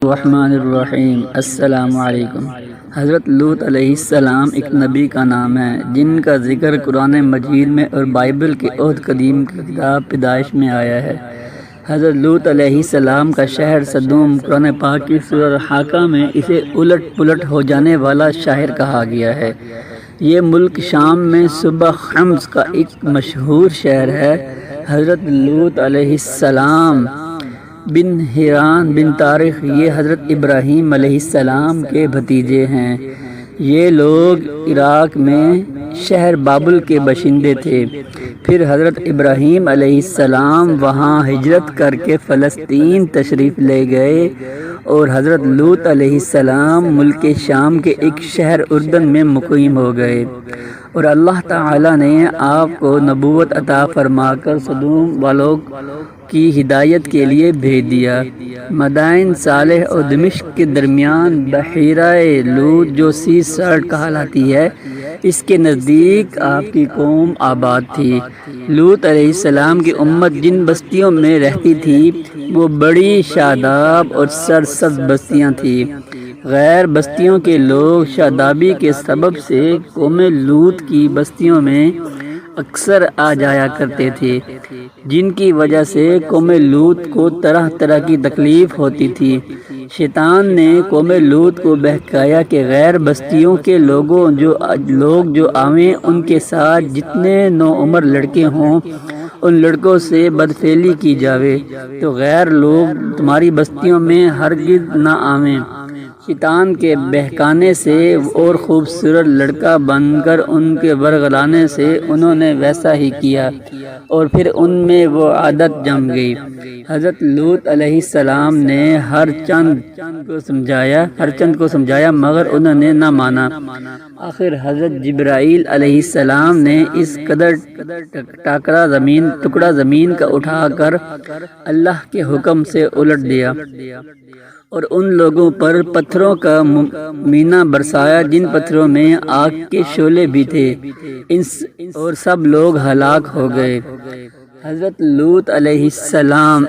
الرحمن الرحیم۔ السلام علیکم۔ حضرت لوط علیہ السلام ایک نبی کا نام ہے جن کا ذکر قرآن مجید میں اور بائبل کے عہد قدیم کی کتاب پیدائش میں آیا ہے۔ حضرت لوط علیہ السلام کا شہر صدوم قرآن پاک کی سورہ حاقہ میں اسے الٹ پلٹ ہو جانے والا شہر کہا گیا ہے۔ یہ ملک شام میں صوبہ حمص کا ایک مشہور شہر ہے۔ حضرت لوط علیہ السلام بن حیران بن طارق یہ حضرت ابراہیم علیہ السلام کے بھتیجے ہیں۔ یہ لوگ عراق میں شہر بابل کے باشندے تھے۔ پھر حضرت ابراہیم علیہ السلام وہاں ہجرت کر کے فلسطین تشریف لے گئے اور حضرت لوط علیہ السلام ملک شام کے ایک شہر اردن میں مقیم ہو گئے، اور اللہ تعالی نے آپ کو نبوت عطا فرما کر صدوم والوں کی ہدایت کے لیے بھیج دیا۔ مدائن صالح اور دمشق کے درمیان بحیرہ لوط جو سی سالٹ کہلاتی ہے، اس کے نزدیک آپ کی قوم آباد تھی۔ لوط علیہ السلام کی امت جن بستیوں میں رہتی تھی وہ بڑی شاداب اور سرسبز بستیاں تھیں۔ غیر بستیوں کے لوگ شادابی کے سبب سے قوم لوط کی بستیوں میں اکثر آ جایا کرتے تھے، جن کی وجہ سے قوم لوط کو طرح طرح کی تکلیف ہوتی تھی۔ شیطان نے قوم لوط کو بہکایا کہ غیر بستیوں کے لوگ جو آویں ان کے ساتھ جتنے نوعمر لڑکے ہوں ان لڑکوں سے بدفعلی کی جاوے تو غیر لوگ تمہاری بستیوں میں ہرگز نہ آویں۔ شیطان کے بہکانے سے اور خوبصورت لڑکا بن کر ان کے ورغلانے سے انہوں نے ویسا ہی کیا، اور پھر ان میں وہ عادت جم گئی۔ حضرت لوط علیہ السلام نے ہر چند کو سمجھایا مگر انہوں نے نہ مانا۔ آخر حضرت جبرائیل علیہ السلام نے اس قدر ٹکڑا زمین کا اٹھا کر اللہ کے حکم سے الٹ دیا اور ان لوگوں پر پتھروں کا مینہ برسایا جن پتھروں میں آگ کے شعلے بھی تھے، اور سب لوگ ہلاک ہو گئے۔ حضرت لوط علیہ السلام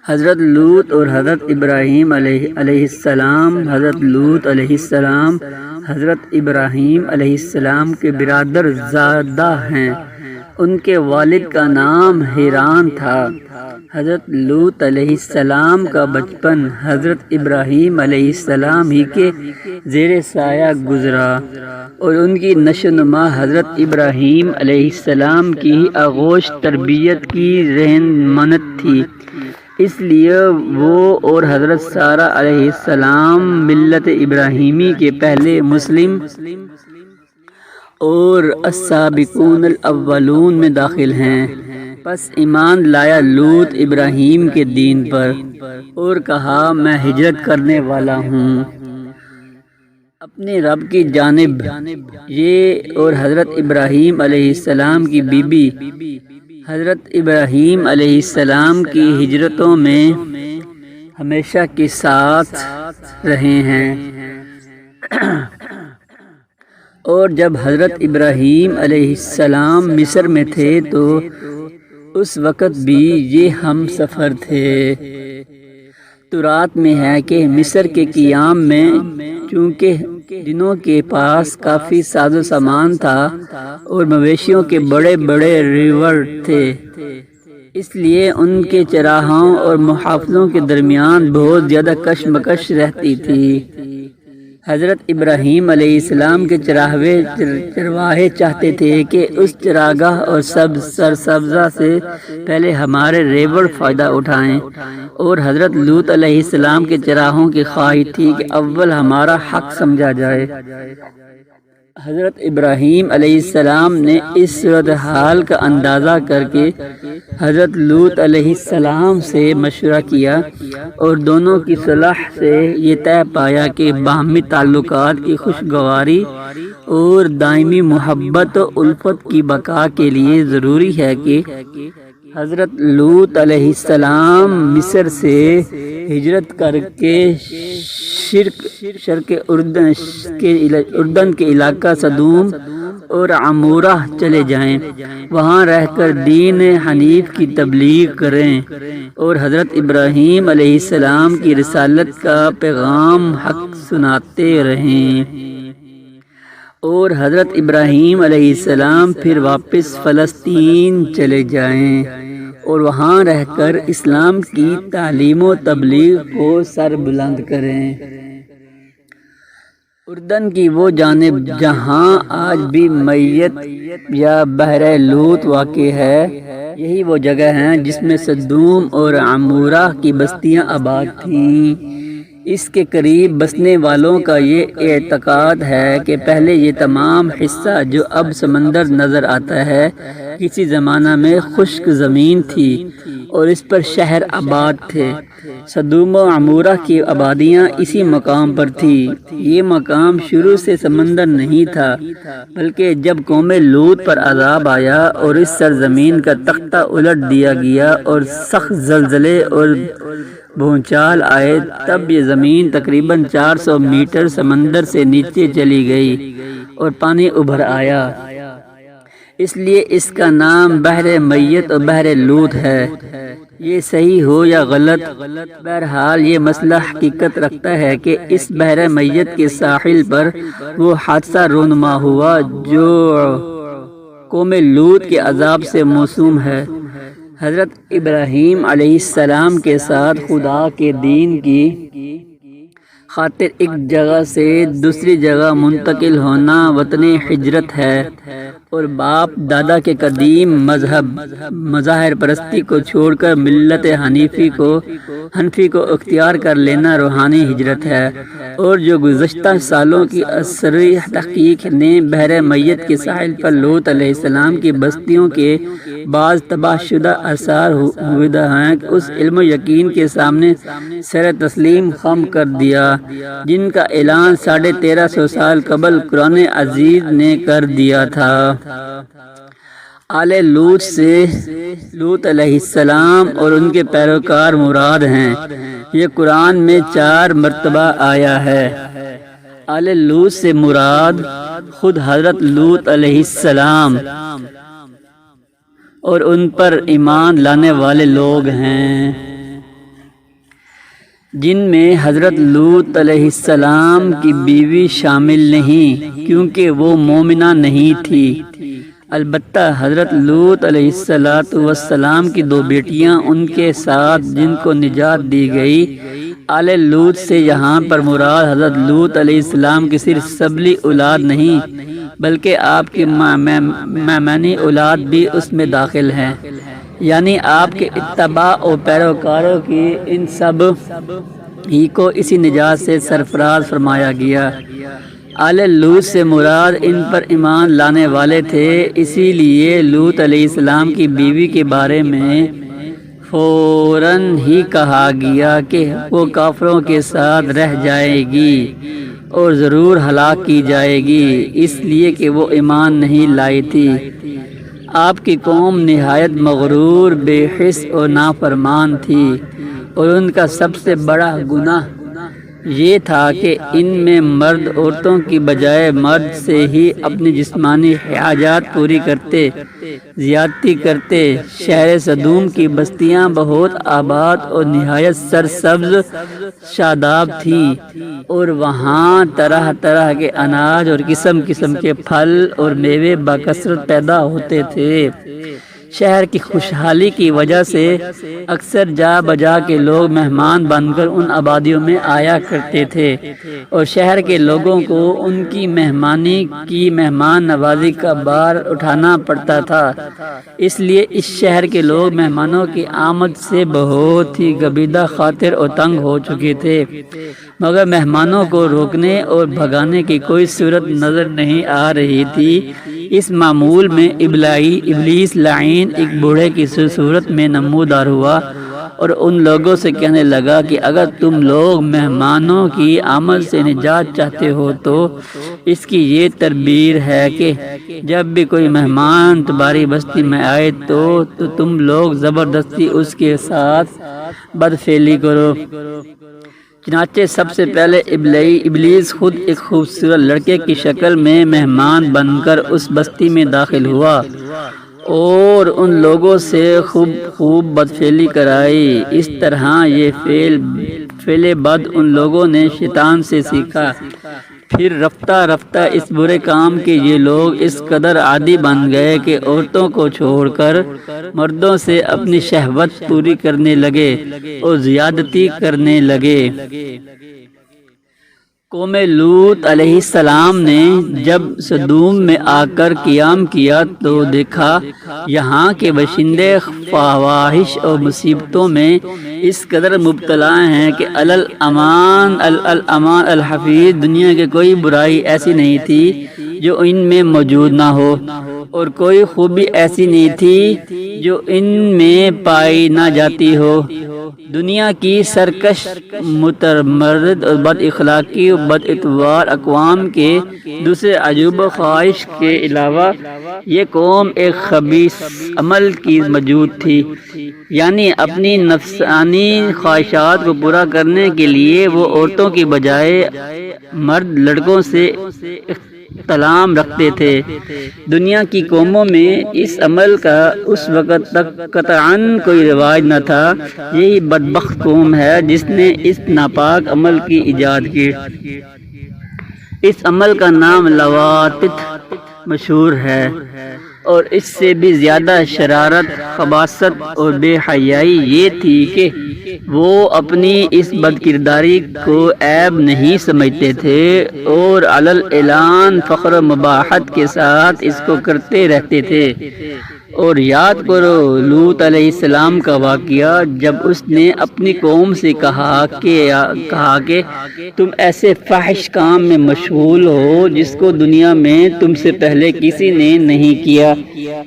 حضرت لوط اور حضرت ابراہیم علیہ السلام حضرت لوط علیہ السلام حضرت ابراہیم علیہ السلام کے برادر زادہ ہیں۔ ان کے والد کا نام حیران تھا۔ حضرت لوط علیہ السلام کا بچپن حضرت ابراہیم علیہ السلام ہی کے زیر سایہ گزرا، اور ان کی نشو و نما حضرت ابراہیم علیہ السلام کی آغوش تربیت کی رہنمت تھی۔ اس لیے وہ اور حضرت سارہ علیہ السلام ملت ابراہیمی کے پہلے مسلم اور السابقون الاولون میں داخل ہیں۔ پس ایمان لایا لوط ابراہیم کے دین پر اور کہا میں ہجرت کرنے والا ہوں اپنے رب کی جانب۔ یہ اور حضرت ابراہیم علیہ السلام کی بیوی حضرت ابراہیم علیہ السلام کی ہجرتوں میں ہمیشہ کے ساتھ رہے ہیں، اور جب حضرت ابراہیم علیہ السلام مصر میں تھے تو اس وقت بھی یہ ہم سفر تھے۔ تورات میں ہے کہ مصر کے قیام میں چونکہ جنوں کے پاس کافی ساز و سامان تھا اور مویشیوں کے بڑے بڑے ریور تھے، اس لیے ان کے چراہوں اور محافظوں کے درمیان بہت زیادہ کشمکش رہتی تھی۔ حضرت ابراہیم علیہ السلام کے چرواہے چاہتے تھے کہ اس چراگاہ اور سرسبزہ سے پہلے ہمارے ریوڑ فائدہ اٹھائیں، اور حضرت لوط علیہ السلام کے چراہوں کی خواہش تھی کہ اول ہمارا حق سمجھا جائے۔ حضرت ابراہیم علیہ السلام نے اس صورتحال کا اندازہ کر کے حضرت لوط علیہ السلام سے مشورہ کیا اور دونوں کی صلاح سے یہ طے پایا کہ باہمی تعلقات کی خوشگواری اور دائمی محبت و الفت کی بقا کے لیے ضروری ہے کہ حضرت لوط علیہ السلام مصر سے ہجرت کر کے شرق اردن کے علاقہ سدوم اور عمورہ چلے جائیں، وہاں رہ کر دین حنیف کی تبلیغ کریں اور حضرت ابراہیم علیہ السلام کی رسالت کا پیغام حق سناتے رہیں۔ اور حضرت ابراہیم علیہ السلام پھر واپس فلسطین چلے جائیں اور وہاں رہ کر اسلام کی تعلیم و تبلیغ کو سر بلند کریں۔ اردن کی وہ جانب جہاں آج بھی میت یا بحر لوط واقع ہے، یہی وہ جگہ ہیں جس میں سدوم اور عمورہ کی بستیاں آباد تھیں۔ اس کے قریب بسنے والوں کا یہ اعتقاد ہے کہ پہلے یہ تمام حصہ جو اب سمندر نظر آتا ہے کسی زمانہ میں خشک زمین تھی اور اس پر شہر آباد تھے۔ سدوم و عمورہ کی آبادیاں اسی مقام پر تھی۔ یہ مقام شروع سے سمندر نہیں تھا، بلکہ جب قوم لوط پر عذاب آیا اور اس سرزمین کا تختہ الٹ دیا گیا اور سخت زلزلے اور بھونچال آئے، تب یہ زمین تقریباً 400 میٹر سمندر سے نیچے چلی گئی اور پانی ابھر آیا۔ اس لیے اس کا نام بحر میت اور بحر لوط ہے۔ یہ صحیح ہو یا غلط، بہرحال یہ مسئلہ حقیقت رکھتا ہے کہ اس بحر میت کے ساحل پر وہ حادثہ رونما ہوا جو قوم لوط کے عذاب سے موسوم ہے۔ حضرت ابراہیم علیہ السلام کے ساتھ خدا کے دین کی خاطر ایک جگہ سے دوسری جگہ منتقل ہونا وطن ہجرت ہے، اور باپ دادا کے قدیم مذہب مظاہر پرستی کو چھوڑ کر ملت حنفی کو اختیار کر لینا روحانی ہجرت ہے، اور جو گزشتہ سالوں کی عصری تحقیق نے بحر میت کے ساحل پر لوط علیہ السلام کی بستیوں کے بعض تباہ شدہ آثار ہوئے ہیں، اس علم و یقین کے سامنے سر تسلیم خم کر دیا جن کا اعلان 1350 سال قبل قرآن عزیز نے کر دیا تھا۔ آل لوط سے لوط علیہ السلام اور ان کے پیروکار مراد ہیں۔ یہ قرآن میں 4 مرتبہ آیا ہے۔ آل لوط سے مراد خود حضرت لوط علیہ السلام اور ان پر ایمان لانے والے لوگ ہیں، جن میں حضرت لوط علیہ السلام کی بیوی شامل نہیں کیونکہ وہ مومنہ نہیں تھی۔ البتہ حضرت لوط علیہ السلام کی 2 بیٹیاں ان کے ساتھ جن کو نجات دی گئی۔ آل لوط سے یہاں پر مراد حضرت لوط علیہ السلام کی صرف سبلی اولاد نہیں بلکہ آپ کی مامانی اولاد بھی اس میں داخل ہیں، یعنی آپ کے اتباع و پیروکاروں کی ان سب ہی کو اسی نجات سے سرفراز فرمایا گیا۔ آل لوط سے مراد ان پر ایمان لانے والے تھے، اسی لیے لوط علیہ السلام کی بیوی کے بارے میں فوراً ہی کہا گیا کہ وہ کافروں کے ساتھ رہ جائے گی اور ضرور ہلاک کی جائے گی، اس لیے کہ وہ ایمان نہیں لائی تھی۔ آپ کی قوم نہایت مغرور، بے حس اور نافرمان تھی، اور ان کا سب سے بڑا گناہ یہ تھا کہ ان میں مرد عورتوں کی بجائے مرد سے ہی اپنی جسمانی حاجات پوری کرتے، زیادتی کرتے۔ شہر سدوم کی بستیاں بہت آباد اور نہایت سرسبز شاداب تھیں، اور وہاں طرح طرح کے اناج اور قسم قسم کے پھل اور میوے بکثرت پیدا ہوتے تھے۔ شہر کی خوشحالی کی وجہ سے اکثر جا بجا کے لوگ مہمان بن کر ان آبادیوں میں آیا کرتے تھے، اور شہر کے لوگوں کو ان کی مہمانی کی مہمان نوازی کا بار اٹھانا پڑتا تھا۔ اس لیے اس شہر کے لوگ مہمانوں کی آمد سے بہت ہی گبیدہ خاطر اور تنگ ہو چکے تھے، مگر مہمانوں کو روکنے اور بھگانے کی کوئی صورت نظر نہیں آ رہی تھی۔ اس معمول میں ابلیس لعین ایک بوڑھے کی صورت میں نمودار ہوا، اور ان لوگوں سے کہنے لگا کہ اگر تم لوگ مہمانوں کی آمد سے نجات چاہتے ہو تو اس کی یہ تدبیر ہے کہ جب بھی کوئی مہمان تمہاری بستی میں آئے تو تم لوگ زبردستی اس کے ساتھ بدفعلی کرو۔ چنانچہ سب سے پہلے ابلیس خود ایک خوبصورت لڑکے کی شکل میں مہمان بن کر اس بستی میں داخل ہوا اور ان لوگوں سے خوب بدفعلی کرائی۔ اس طرح یہ فعل بد ان لوگوں نے شیطان سے سیکھا۔ پھر رفتہ رفتہ اس برے کام کے یہ لوگ اس قدر عادی بن گئے کہ عورتوں کو چھوڑ کر مردوں سے اپنی شہوت پوری کرنے لگے اور زیادتی کرنے لگے۔ قوم لوط علیہ السلام نے جب سدوم میں آ کر قیام کیا تو دیکھا یہاں کے باشندے فواحش اور مصیبتوں میں اس قدر مبتلا ہیں کہ الامان الحفیظ دنیا کی کوئی برائی ایسی نہیں تھی جو ان میں موجود نہ ہو، اور کوئی خوبی ایسی نہیں تھی جو ان میں پائی نہ جاتی ہو۔ دنیا کی سرکش، متمرد اور بد اخلاقی و بد اعتبار اقوام کے دوسرے عجوب و خواہش کے علاوہ یہ قوم ایک خبیث عمل کی موجود تھی، یعنی اپنی نفسانی خواہشات کو پورا کرنے کے لیے وہ عورتوں کی بجائے مرد لڑکوں سے اختلام رکھتے تھے۔ دنیا کی قوموں میں اس عمل کا اس وقت تک قطعاً کوئی رواج نہ تھا۔ یہی بدبخت قوم ہے جس نے اس ناپاک عمل کی ایجاد کی۔ اس عمل کا نام لواطت مشہور ہے، اور اس سے بھی زیادہ شرارت، خباثت اور بے حیائی یہ تھی کہ وہ اپنی اس بد کرداری کو عیب نہیں سمجھتے تھے اور علی الاعلان فخر و مباحت کے ساتھ اس کو کرتے رہتے تھے۔ اور یاد کرو لوط علیہ السلام کا واقعہ جب اس نے اپنی قوم سے کہا کہ تم ایسے فاحش کام میں مشغول ہو جس کو دنیا میں تم سے پہلے کسی نے نہیں کیا،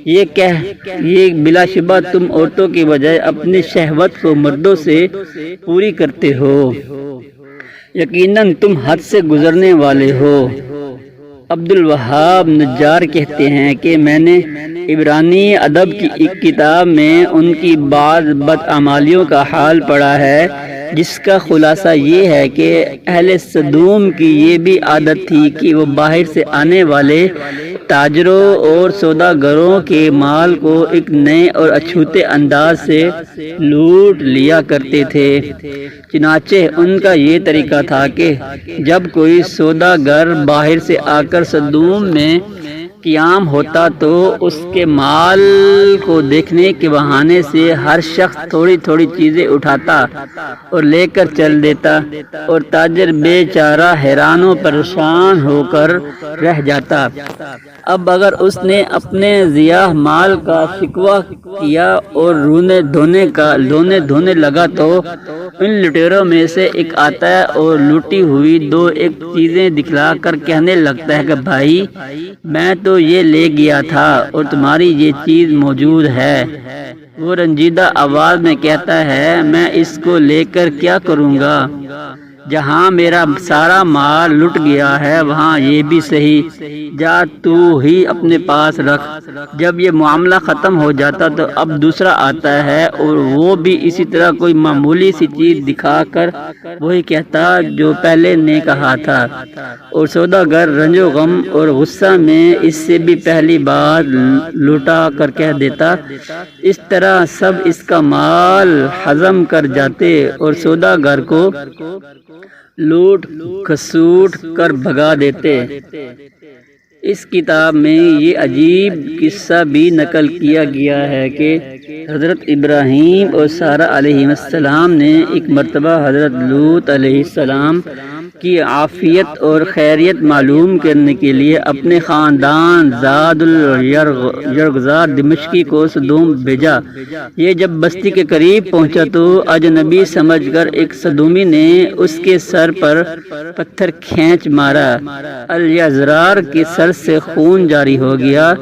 یہ بلا شبہ تم عورتوں کی بجائے اپنی شہوت کو مردوں سے پوری کرتے ہو، یقیناً تم حد سے گزرنے والے ہو۔ عبد الوہاب نجار کہتے ہیں کہ میں نے عبرانی ادب کی ایک کتاب میں ان کی بعض بدعمالیوں کا حال پڑھا ہے، جس کا خلاصہ یہ ہے کہ اہل سدوم کی یہ بھی عادت تھی کہ وہ باہر سے آنے والے تاجروں اور سوداگروں کے مال کو ایک نئے اور اچھوتے انداز سے لوٹ لیا کرتے تھے۔ چنانچہ ان کا یہ طریقہ تھا کہ جب کوئی سوداگر باہر سے آ کر سدوم میں قیام ہوتا تو اس کے مال کو دیکھنے کے بہانے سے ہر شخص تھوڑی تھوڑی چیزیں اٹھاتا اور لے کر چل دیتا، اور تاجر بے چارہ حیران و پریشان ہو کر رہ جاتا۔ اب اگر اس نے اپنے ضیاع مال کا شکوہ کیا اور رونے دھونے لگا تو ان لٹیروں میں سے ایک آتا ہے اور لوٹی ہوئی دو ایک چیزیں دکھلا کر کہنے لگتا ہے کہ بھائی میں تو یہ لے گیا تھا اور تمہاری یہ چیز موجود ہے۔ وہ رنجیدہ آواز میں کہتا ہے میں اس کو لے کر کیا کروں گا، جہاں میرا سارا مال لٹ گیا ہے وہاں یہ بھی صحیح، جا تو ہی اپنے پاس رکھ۔ جب یہ معاملہ ختم ہو جاتا تو اب دوسرا آتا ہے اور وہ بھی اسی طرح کوئی معمولی سی چیز دکھا کر وہی کہتا جو پہلے نے کہا تھا، اور سوداگر رنج و غم اور غصہ میں اس سے بھی پہلی بار لوٹا کر کہہ دیتا۔ اس طرح سب اس کا مال ہضم کر جاتے اور سوداگر کو لوٹ کھسوٹ کر بھگا دیتے۔ اس کتاب میں یہ عجیب قصہ بھی نقل کیا گیا ہے کہ حضرت ابراہیم اور سارہ علیہ السلام نے ایک مرتبہ حضرت لوط علیہ السلام کی عافیت اور خیریت معلوم کرنے کے لیے اپنے خاندان زاد الیرغزا دمشقی کو صدوم بھیجا۔ یہ جب بستی کے قریب پہنچا تو اجنبی سمجھ کر ایک صدومی نے اس کے سر پر پتھر کھینچ مارا۔ الیزرار کے سر سے خون جاری ہو گیا۔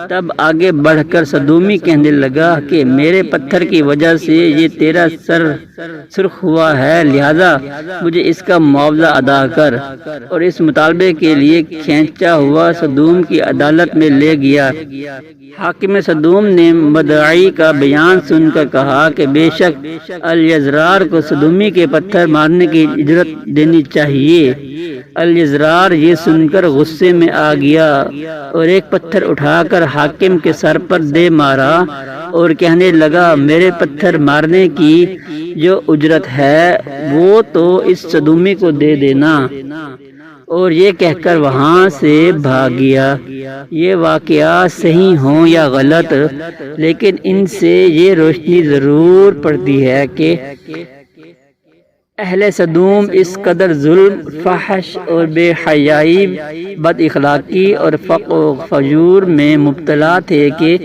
تب آگے بڑھ کر صدومی کہنے لگا کہ میرے پتھر کی وجہ سے یہ تیرا سر سرخ ہوا ہے، لہذا مجھے اس کا معاوضہ ادا کر، اور اس مطالبے کے لیے کھینچا ہوا صدوم کی عدالت میں لے گیا۔ حاکم صدوم نے مدعی کا بیان سن کر کہا کہ بے شک الیزرار کو صدومی کے پتھر مارنے کی اجرت دینی چاہیے۔ الیزرار یہ سن کر غصے میں آ گیا اور ایک پتھر اٹھا کر حاکم کے سر پر دے مارا اور کہنے لگا میرے پتھر مارنے کی جو اجرت ہے وہ تو اس صدومی کو دے دینا، اور یہ کہہ کر وہاں سے بھاگ گیا۔ یہ واقعات صحیح ہوں یا غلط، لیکن ان سے یہ روشنی ضرور پڑتی ہے کہ اہل صدوم اس قدر ظلم، فحش اور بے حیائی، بد اخلاقی اور فقر و فجور میں مبتلا تھے کہ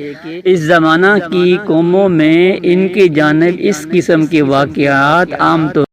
اس زمانہ کی قوموں میں ان کی جانب اس قسم کے واقعات عام طور